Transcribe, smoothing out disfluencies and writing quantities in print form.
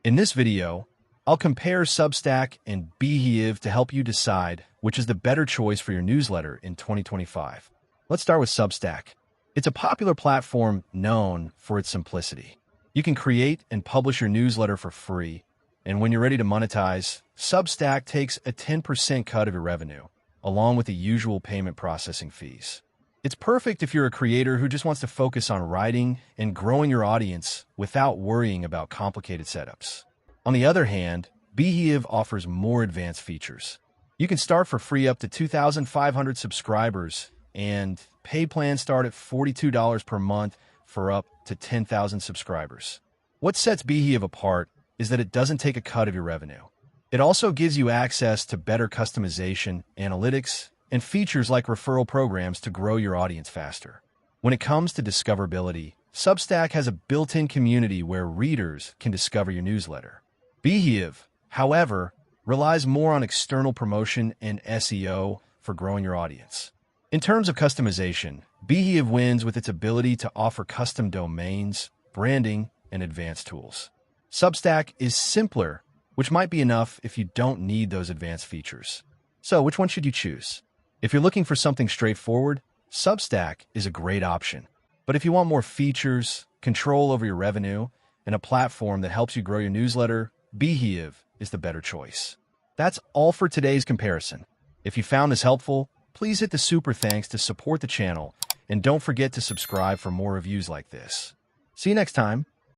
In this video, I'll compare Substack and Beehiiv to help you decide which is the better choice for your newsletter in 2025. Let's start with Substack. It's a popular platform known for its simplicity. You can create and publish your newsletter for free, and when you're ready to monetize, Substack takes a 10% cut of your revenue, along with the usual payment processing fees. It's perfect if you're a creator who just wants to focus on writing and growing your audience without worrying about complicated setups. On the other hand, Beehiiv offers more advanced features. You can start for free up to 2,500 subscribers, and paid plans start at $42 per month for up to 10,000 subscribers. What sets Beehiiv apart is that it doesn't take a cut of your revenue. It also gives you access to better customization, analytics, and features like referral programs to grow your audience faster. When it comes to discoverability, Substack has a built-in community where readers can discover your newsletter. Beehiiv, however, relies more on external promotion and SEO for growing your audience. In terms of customization, Beehiiv wins with its ability to offer custom domains, branding, and advanced tools. Substack is simpler, which might be enough if you don't need those advanced features. So, which one should you choose? If you're looking for something straightforward, Substack is a great option. But if you want more features, control over your revenue, and a platform that helps you grow your newsletter, Beehiiv is the better choice. That's all for today's comparison. If you found this helpful, please hit the super thanks to support the channel, and don't forget to subscribe for more reviews like this. See you next time.